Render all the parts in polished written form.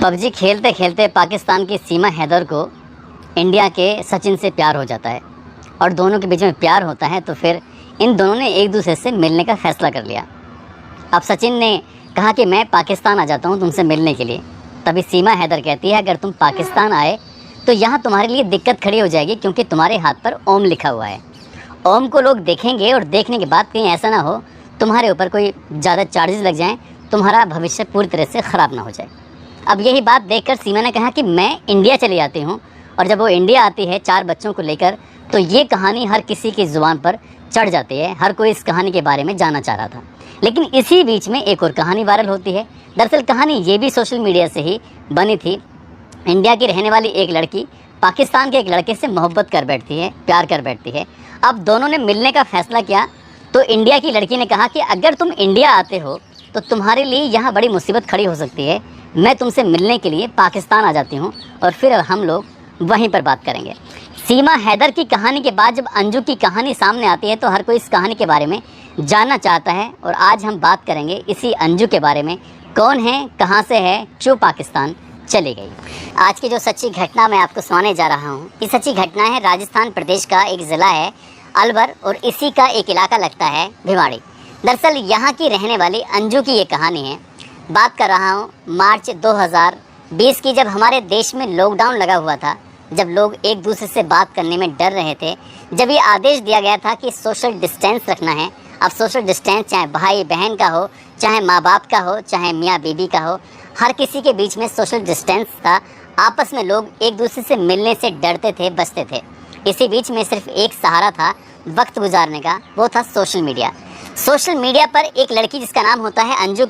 PUBG खेलते खेलते पाकिस्तान की सीमा हैदर को इंडिया के सचिन से प्यार हो जाता है और दोनों के बीच में प्यार होता है। तो फिर इन दोनों ने एक दूसरे से मिलने का फ़ैसला कर लिया। अब सचिन ने कहा कि मैं पाकिस्तान आ जाता हूँ तुमसे मिलने के लिए। तभी सीमा हैदर कहती है अगर तुम पाकिस्तान आए तो यहाँ तुम्हारे लिए दिक्कत खड़ी हो जाएगी, क्योंकि तुम्हारे हाथ पर ओम लिखा हुआ है। ओम को लोग देखेंगे और देखने के बाद कहीं ऐसा ना हो तुम्हारे ऊपर कोई ज़्यादा चार्जेस लग जाएँ, तुम्हारा भविष्य पूरी तरह से ख़राब ना हो जाए। अब यही बात देखकर सीमा ने कहा कि मैं इंडिया चली जाती हूँ। और जब वो इंडिया आती है 4 बच्चों को लेकर, तो ये कहानी हर किसी की ज़ुबान पर चढ़ जाती है। हर कोई इस कहानी के बारे में जानना चाह रहा था। लेकिन इसी बीच में एक और कहानी वायरल होती है। दरअसल कहानी ये भी सोशल मीडिया से ही बनी थी। इंडिया की रहने वाली एक लड़की पाकिस्तान के एक लड़के से मोहब्बत कर बैठती है, प्यार कर बैठती है। अब दोनों ने मिलने का फ़ैसला किया तो इंडिया की लड़की ने कहा कि अगर तुम इंडिया आते हो तो तुम्हारे लिए यहाँ बड़ी मुसीबत खड़ी हो सकती है। मैं तुमसे मिलने के लिए पाकिस्तान आ जाती हूँ और फिर हम लोग वहीं पर बात करेंगे। सीमा हैदर की कहानी के बाद जब अंजू की कहानी सामने आती है तो हर कोई इस कहानी के बारे में जानना चाहता है। और आज हम बात करेंगे इसी अंजू के बारे में। कौन है, कहाँ से है, क्यों पाकिस्तान चली गई। आज की जो सच्ची घटना मैं आपको सुनाने जा रहा हूँ, ये सच्ची घटना है राजस्थान प्रदेश का एक ज़िला है अलवर और इसी का एक इलाका लगता है भिवाड़ी। दरअसल यहाँ की रहने वाली अंजू की ये कहानी है। बात कर रहा हूँ मार्च 2020 की, जब हमारे देश में लॉकडाउन लगा हुआ था, जब लोग एक दूसरे से बात करने में डर रहे थे, जब ये आदेश दिया गया था कि सोशल डिस्टेंस रखना है। अब सोशल डिस्टेंस चाहे भाई बहन का हो, चाहे माँ बाप का हो, चाहे मियाँ बीबी का हो, हर किसी के बीच में सोशल डिस्टेंस था। आपस में लोग एक दूसरे से मिलने से डरते थे, बचते थे। इसी बीच में सिर्फ एक सहारा था वक्त गुजारने का, वो था सोशल मीडिया। सोशल मीडिया पर एक लड़की जिसका नाम होता है अंजू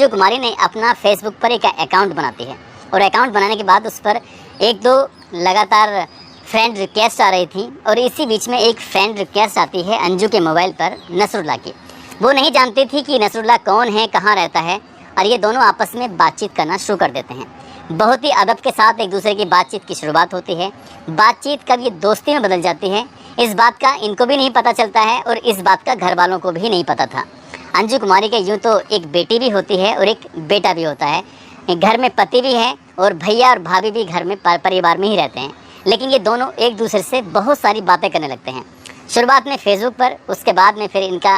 कुमारी ने अपना फेसबुक पर एक अकाउंट बनाती है और अकाउंट बनाने के बाद उस पर 1-2 लगातार फ्रेंड रिक्वेस्ट आ रही थी। और इसी बीच में एक फ्रेंड रिक्वेस्ट आती है अंजू के मोबाइल पर नसरुल्लाह की। वो नहीं जानती थी कि नसरुल्लाह कौन है, कहाँ रहता है, और ये दोनों आपस में बातचीत करना शुरू कर देते हैं। बहुत ही अदब के साथ एक दूसरे की बातचीत की शुरुआत होती है। बातचीत कब ये दोस्ती में बदल जाती है, इस बात का इनको भी नहीं पता चलता है और इस बात का घर वालों को भी नहीं पता था। अंजू कुमारी के यूँ तो एक बेटी भी होती है और एक बेटा भी होता है। घर में पति भी है और भैया और भाभी भी घर में परिवार में ही रहते हैं। लेकिन ये दोनों एक दूसरे से बहुत सारी बातें करने लगते हैं। शुरुआत में फेसबुक पर, उसके बाद में फिर इनका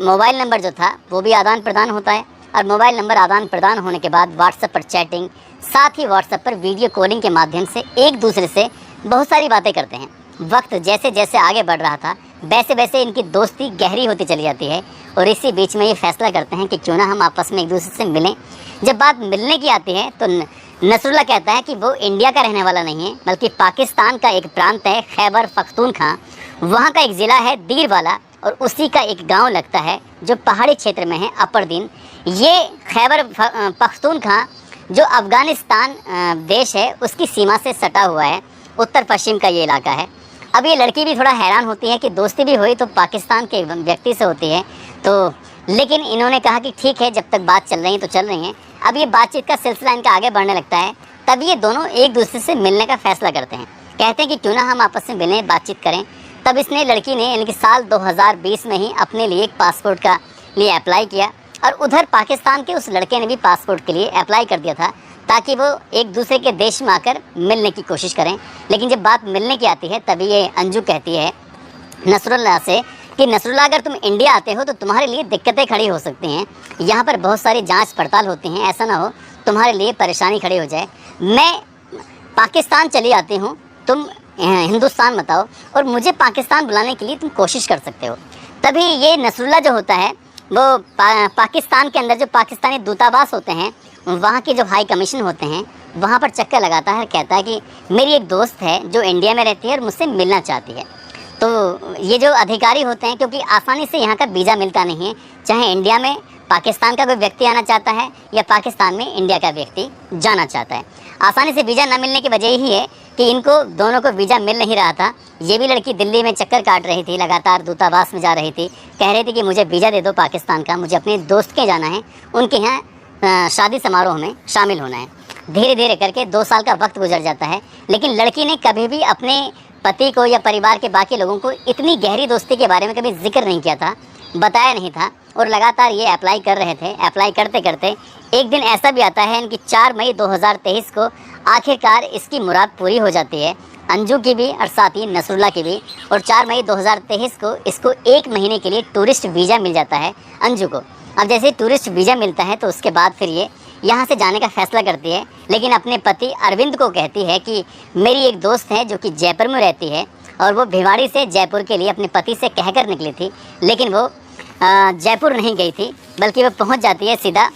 मोबाइल नंबर जो था वो भी आदान प्रदान होता है। और मोबाइल नंबर आदान प्रदान होने के बाद व्हाट्सएप पर चैटिंग, साथ ही व्हाट्सएप पर वीडियो कॉलिंग के माध्यम से एक दूसरे से बहुत सारी बातें करते हैं। वक्त जैसे जैसे आगे बढ़ रहा था वैसे वैसे इनकी दोस्ती गहरी होती चली जाती है। और इसी बीच में ये फैसला करते हैं कि क्यों ना हम आपस में एक दूसरे से मिलें। जब बात मिलने की आती है तो नसरुल्लाह कहता है कि वो इंडिया का रहने वाला नहीं है, बल्कि पाकिस्तान का एक प्रांत है खैबर पख्तूनख्वा। वहाँ का एक ज़िला है दीरवाला और उसी का एक गांव लगता है जो पहाड़ी क्षेत्र में है, अपर दिन। ये खैबर पख्तूनख्वा जो अफ़गानिस्तान देश है उसकी सीमा से सटा हुआ है, उत्तर पश्चिम का ये इलाका है। अब ये लड़की भी थोड़ा हैरान होती है कि दोस्ती भी हुई तो पाकिस्तान के व्यक्ति से होती है, तो लेकिन इन्होंने कहा कि ठीक है, जब तक बात चल रही है तो चल रही है। अब ये बातचीत का सिलसिला इनका आगे बढ़ने लगता है। तब ये दोनों एक दूसरे से मिलने का फ़ैसला करते हैं। कहते हैं कि क्यों ना हम आपस में मिलें, बातचीत करें। तब इसने लड़की ने यानी कि साल 2020 में ही अपने लिए एक पासपोर्ट का लिए अप्लाई किया और उधर पाकिस्तान के उस लड़के ने भी पासपोर्ट के लिए अप्लाई कर दिया था ताकि वो एक दूसरे के देश में आकर मिलने की कोशिश करें। लेकिन जब बात मिलने की आती है तभी ये अंजू कहती है नसरुल्लाह से कि नसरुल्लाह अगर तुम इंडिया आते हो तो तुम्हारे लिए दिक्कतें खड़ी हो सकती हैं। यहाँ पर बहुत सारी जांच पड़ताल होती हैं, ऐसा ना हो तुम्हारे लिए परेशानी खड़ी हो जाए। मैं पाकिस्तान चली आती हूँ, तुम हिंदुस्तान मत आओ और मुझे पाकिस्तान बुलाने के लिए तुम कोशिश कर सकते हो। तभी ये नसरुल्लाह जो होता है वो पाकिस्तान के अंदर जो पाकिस्तानी दूतावास होते हैं, वहाँ के जो हाई कमीशन होते हैं, वहाँ पर चक्कर लगाता है। कहता है कि मेरी एक दोस्त है जो इंडिया में रहती है और मुझसे मिलना चाहती है। तो ये जो अधिकारी होते हैं, क्योंकि आसानी से यहाँ का वीज़ा मिलता नहीं है, चाहे इंडिया में पाकिस्तान का कोई व्यक्ति आना चाहता है या पाकिस्तान में इंडिया का व्यक्ति जाना चाहता है, आसानी से वीज़ा न मिलने की वजह यही है कि इनको दोनों को वीज़ा मिल नहीं रहा था। ये भी लड़की दिल्ली में चक्कर काट रही थी, लगातार दूतावास में जा रही थी, कह रही थी कि मुझे वीज़ा दे दो पाकिस्तान का, मुझे अपने दोस्त के जाना है, उनके यहाँ शादी समारोह में शामिल होना है। धीरे धीरे करके 2 साल का वक्त गुजर जाता है, लेकिन लड़की ने कभी भी अपने पति को या परिवार के बाकी लोगों को इतनी गहरी दोस्ती के बारे में कभी जिक्र नहीं किया था। बताया नहीं था और लगातार ये अप्लाई कर रहे थे। अप्लाई करते करते एक दिन ऐसा भी आता है इनकी 4 मई 2023 को आखिरकार इसकी मुराद पूरी हो जाती है, अंजू की भी और साथ ही नसरुल्लाह की भी। और 4 मई 2023 को इसको 1 महीने के लिए टूरिस्ट वीज़ा मिल जाता है अंजू को। अब जैसे टूरिस्ट वीज़ा मिलता है तो उसके बाद फिर ये यहाँ से जाने का फ़ैसला करती है, लेकिन अपने पति अरविंद को कहती है कि मेरी एक दोस्त है जो कि जयपुर में रहती है और वो भिवाड़ी से जयपुर के लिए अपने पति से कहकर निकली थी, लेकिन वो जयपुर नहीं गई थी बल्कि वो पहुँच जाती है सीधा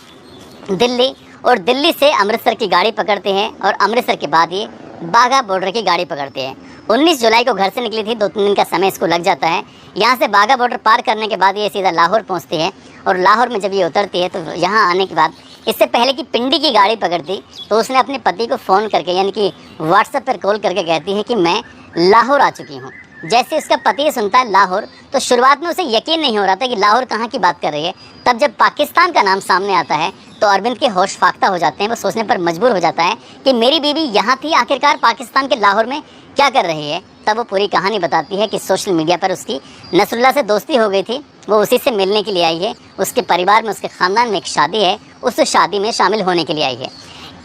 दिल्ली और दिल्ली से अमृतसर की गाड़ी पकड़ते हैं और अमृतसर के बाद ये बाघा बॉर्डर की गाड़ी पकड़ते हैं। 19 जुलाई को घर से निकली थी, 2-3 दिन का समय इसको लग जाता है। यहाँ से बाघा बॉर्डर पार करने के बाद ये सीधा लाहौर पहुँचती है और लाहौर में जब ये उतरती है तो यहाँ आने के बाद इससे पहले कि पिंडी की गाड़ी पकड़ती तो उसने अपने पति को फ़ोन करके यानी कि व्हाट्सएप पर कॉल करके कहती है कि मैं लाहौर आ चुकी हूँ। जैसे उसका पति सुनता है लाहौर तो शुरुआत में उसे यकीन नहीं हो रहा था कि लाहौर कहाँ की बात कर रही है। तब जब पाकिस्तान का नाम सामने आता है तो अरविंद के होश फाख्ता हो जाते हैं। वो सोचने पर मजबूर हो जाता है कि मेरी बीवी यहाँ थी, आखिरकार पाकिस्तान के लाहौर में क्या कर रही है। तब वो पूरी कहानी बताती है कि सोशल मीडिया पर उसकी नसरुल्लाह से दोस्ती हो गई थी, वो उसी से मिलने के लिए आई है। उसके परिवार में, उसके ख़ानदान में एक शादी है, उस शादी में शामिल होने के लिए आई है।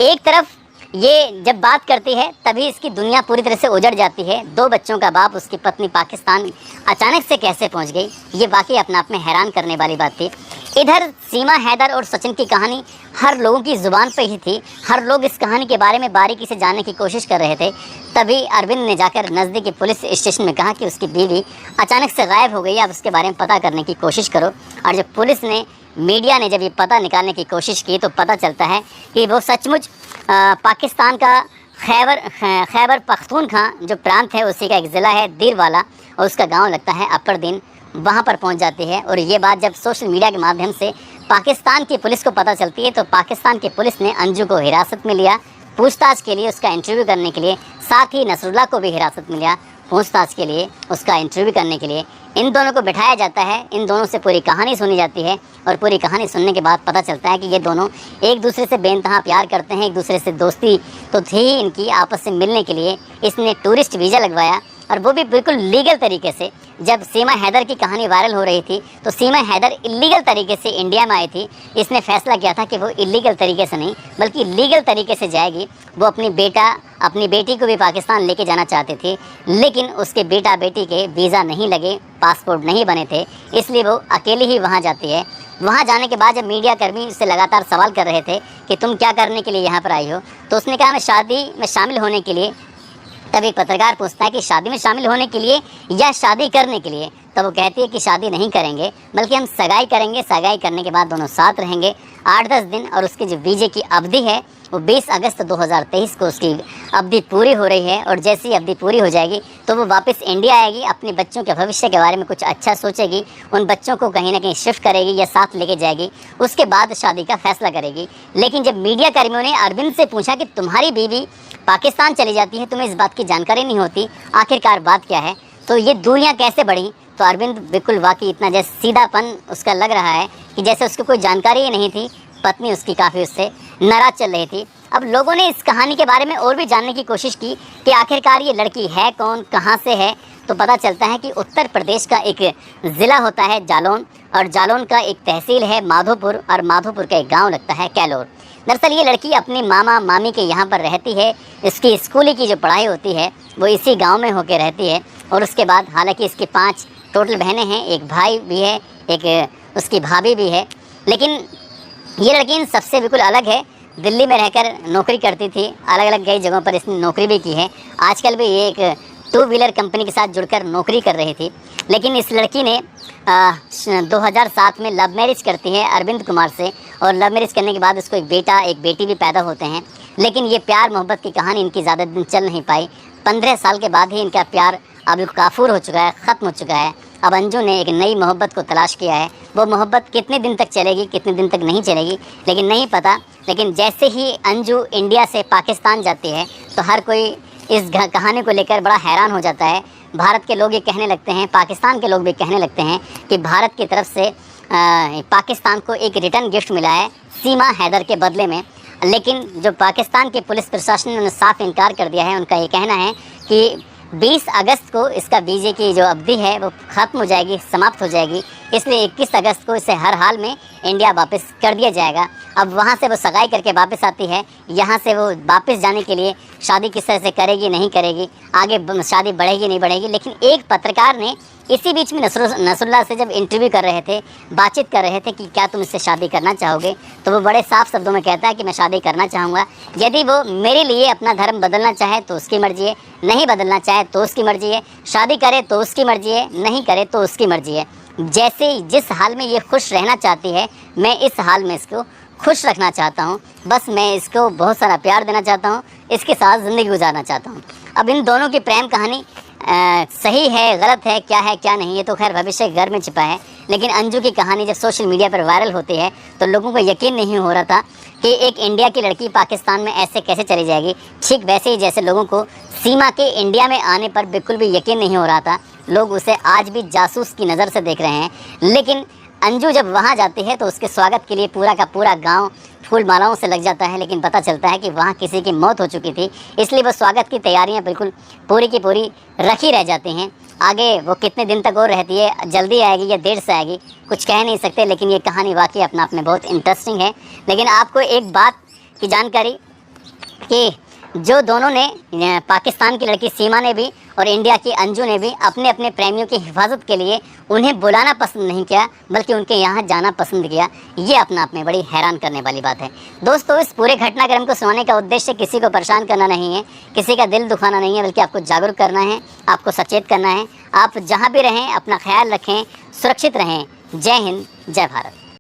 एक तरफ ये जब बात करती है तभी इसकी दुनिया पूरी तरह से उजड़ जाती है। 2 बच्चों का बाप, उसकी पत्नी पाकिस्तान अचानक से कैसे पहुंच गई, ये वाकई अपने आप में हैरान करने वाली बात थी। इधर सीमा हैदर और सचिन की कहानी हर लोगों की ज़ुबान पे ही थी। हर लोग इस कहानी के बारे में बारीकी से जानने की कोशिश कर रहे थे। तभी अरविंद ने जाकर नज़दीकी पुलिस स्टेशन में कहा कि उसकी बीवी अचानक से गायब हो गई, अब उसके बारे में पता करने की कोशिश करो। और जब पुलिस ने, मीडिया ने जब ये पता निकालने की कोशिश की तो पता चलता है कि वो सचमुच पाकिस्तान का खैबर पख्तूनख्वा जो प्रांत है उसी का एक ज़िला है दीरवाला और उसका गांव लगता है अपर दिन, वहां पर पहुंच जाती है। और ये बात जब सोशल मीडिया के माध्यम से पाकिस्तान की पुलिस को पता चलती है तो पाकिस्तान की पुलिस ने अंजू को हिरासत में लिया पूछताछ के लिए, उसका इंटरव्यू करने के लिए। साथ ही नसरुल्लाह को भी हिरासत में लिया पूछताछ के लिए, उसका इंटरव्यू करने के लिए। इन दोनों को बिठाया जाता है, इन दोनों से पूरी कहानी सुनी जाती है और पूरी कहानी सुनने के बाद पता चलता है कि ये दोनों एक दूसरे से बेइंतहा प्यार करते हैं। एक दूसरे से दोस्ती तो थी ही इनकी, आपस से मिलने के लिए इसने टूरिस्ट वीज़ा लगवाया और वो भी बिल्कुल लीगल तरीके से। जब सीमा हैदर की कहानी वायरल हो रही थी तो सीमा हैदर इलीगल तरीके से इंडिया में आई थी। इसने फैसला किया था कि वो इलीगल तरीके से नहीं बल्कि लीगल तरीके से जाएगी। वो अपनी बेटी को भी पाकिस्तान लेके जाना चाहते थे, लेकिन उसके बेटा बेटी के वीज़ा नहीं लगे, पासपोर्ट नहीं बने थे, इसलिए वो अकेली ही वहाँ जाती है। वहाँ जाने के बाद जब मीडिया कर्मी उससे लगातार सवाल कर रहे थे कि तुम क्या करने के लिए यहाँ पर आई हो, तो उसने कहा मैं शादी में शामिल होने के लिए। तभी पत्रकार पूछता है कि शादी में शामिल होने के लिए या शादी करने के लिए, तब वो कहती है कि शादी नहीं करेंगे बल्कि हम सगाई करेंगे। सगाई करने के बाद दोनों साथ रहेंगे 8-10 दिन और उसकी जो वीज़े की अवधि है वो 20 अगस्त 2023 को उसकी अवधि पूरी हो रही है। और जैसी अवधि पूरी हो जाएगी तो वो वापस इंडिया आएगी, अपने बच्चों के भविष्य के बारे में कुछ अच्छा सोचेगी, उन बच्चों को कहीं ना कहीं शिफ्ट करेगी या साथ लेके जाएगी, उसके बाद शादी का फैसला करेगी। लेकिन जब मीडिया कर्मियों ने अरविंद से पूछा कि तुम्हारी बीवी पाकिस्तान चली जाती है, तुम्हें इस बात की जानकारी नहीं होती, आखिरकार बात क्या है, तो ये दूरियाँ कैसे बढ़ी, तो अरविंद बिल्कुल वाकई इतना जैसे सीधापन उसका लग रहा है कि जैसे उसको कोई जानकारी ही नहीं थी। पत्नी उसकी काफ़ी उससे नाराज़ चल रही थी। अब लोगों ने इस कहानी के बारे में और भी जानने की कोशिश की कि आखिरकार ये लड़की है कौन, कहाँ से है, तो पता चलता है कि उत्तर प्रदेश का एक ज़िला होता है जालौन और जालौन का एक तहसील है माधोपुर और माधोपुर का एक गाँव लगता है कैलोर। दरअसल ये लड़की अपने मामा मामी के यहाँ पर रहती है। इसकी स्कूली की जो पढ़ाई होती है वो इसी गांव में होकर रहती है। और उसके बाद हालांकि इसकी 5 टोटल बहनें हैं, एक भाई भी है, एक उसकी भाभी भी है। लेकिन ये लड़की इन सबसे बिल्कुल अलग है। दिल्ली में रहकर नौकरी करती थी, अलग अलग कई जगहों पर इसने नौकरी भी की है। आजकल भी ये एक 2 व्हीलर कंपनी के साथ जुड़कर नौकरी कर रही थी। लेकिन इस लड़की ने 2007 में लव मैरिज करती है अरविंद कुमार से और लव मैरिज करने के बाद उसको एक बेटा एक बेटी भी पैदा होते हैं। लेकिन ये प्यार मोहब्बत की कहानी इनकी ज़्यादा दिन चल नहीं पाई। 15 साल के बाद ही इनका प्यार अब काफूर हो चुका है, ख़त्म हो चुका है। अब अंजू ने एक नई मोहब्बत को तलाश किया है। वो मोहब्बत कितने दिन तक चलेगी, कितने दिन तक नहीं चलेगी, लेकिन नहीं पता। लेकिन जैसे ही अंजू इंडिया से पाकिस्तान जाती है तो हर कोई इस कहानी को लेकर बड़ा हैरान हो जाता है। भारत के लोग ये कहने लगते हैं, पाकिस्तान के लोग भी कहने लगते हैं कि भारत की तरफ से पाकिस्तान को एक रिटर्न गिफ्ट मिला है सीमा हैदर के बदले में। लेकिन जो पाकिस्तान के पुलिस प्रशासन ने साफ इनकार कर दिया है। उनका ये कहना है कि 20 अगस्त को इसका वीज़े की जो अवधि है वो ख़त्म हो जाएगी, समाप्त हो जाएगी। इसलिए 21 अगस्त को इसे हर हाल में इंडिया वापस कर दिया जाएगा। अब वहाँ से वो सगाई करके वापस आती है, यहाँ से वो वापस जाने के लिए शादी किस तरह से करेगी नहीं करेगी, आगे शादी बढ़ेगी नहीं बढ़ेगी। लेकिन एक पत्रकार ने इसी बीच में नसरुल्लाह से जब इंटरव्यू कर रहे थे, बातचीत कर रहे थे कि क्या तुम इससे शादी करना चाहोगे, तो वो बड़े साफ शब्दों में कहता है कि मैं शादी करना चाहूँगा। यदि वो मेरे लिए अपना धर्म बदलना चाहे तो उसकी मर्ज़ी है, नहीं बदलना चाहे तो उसकी मर्ज़ी है, शादी करे तो उसकी मर्ज़ी है, नहीं करे तो उसकी मर्ज़ी है। जैसे जिस हाल में ये खुश रहना चाहती है, मैं इस हाल में इसको खुश रखना चाहता हूँ। बस मैं इसको बहुत सारा प्यार देना चाहता हूँ, इसके साथ ज़िंदगी गुजारना चाहता हूँ। अब इन दोनों की प्रेम कहानी सही है, गलत है, क्या है क्या नहीं, ये तो खैर भविष्य के घर में छिपा है। लेकिन अंजू की कहानी जब सोशल मीडिया पर वायरल होती है तो लोगों को यकीन नहीं हो रहा था कि एक इंडिया की लड़की पाकिस्तान में ऐसे कैसे चली जाएगी। ठीक वैसे ही जैसे लोगों को सीमा के इंडिया में आने पर बिल्कुल भी यकीन नहीं हो रहा था, लोग उसे आज भी जासूस की नज़र से देख रहे हैं। लेकिन अंजू जब वहाँ जाती है तो उसके स्वागत के लिए पूरा का पूरा गांव फूल मालाओं से लग जाता है। लेकिन पता चलता है कि वहाँ किसी की मौत हो चुकी थी, इसलिए वो स्वागत की तैयारियां बिल्कुल पूरी की पूरी रखी रह जाती हैं। आगे वो कितने दिन तक और रहती है, जल्दी आएगी या देर से आएगी, कुछ कह नहीं सकते। लेकिन ये कहानी वाकई अपना आप में बहुत इंटरेस्टिंग है। लेकिन आपको एक बात की जानकारी कि जो दोनों ने, पाकिस्तान की लड़की सीमा ने भी और इंडिया की अंजू ने भी अपने अपने प्रेमियों की हिफाजत के लिए उन्हें बुलाना पसंद नहीं किया, बल्कि उनके यहाँ जाना पसंद किया। ये अपना आप में बड़ी हैरान करने वाली बात है। दोस्तों, इस पूरे घटनाक्रम को सुनाने का उद्देश्य किसी को परेशान करना नहीं है, किसी का दिल दुखाना नहीं है, बल्कि आपको जागरूक करना है, आपको सचेत करना है। आप जहाँ भी रहें अपना ख्याल रखें, सुरक्षित रहें। जय हिंद, जय भारत।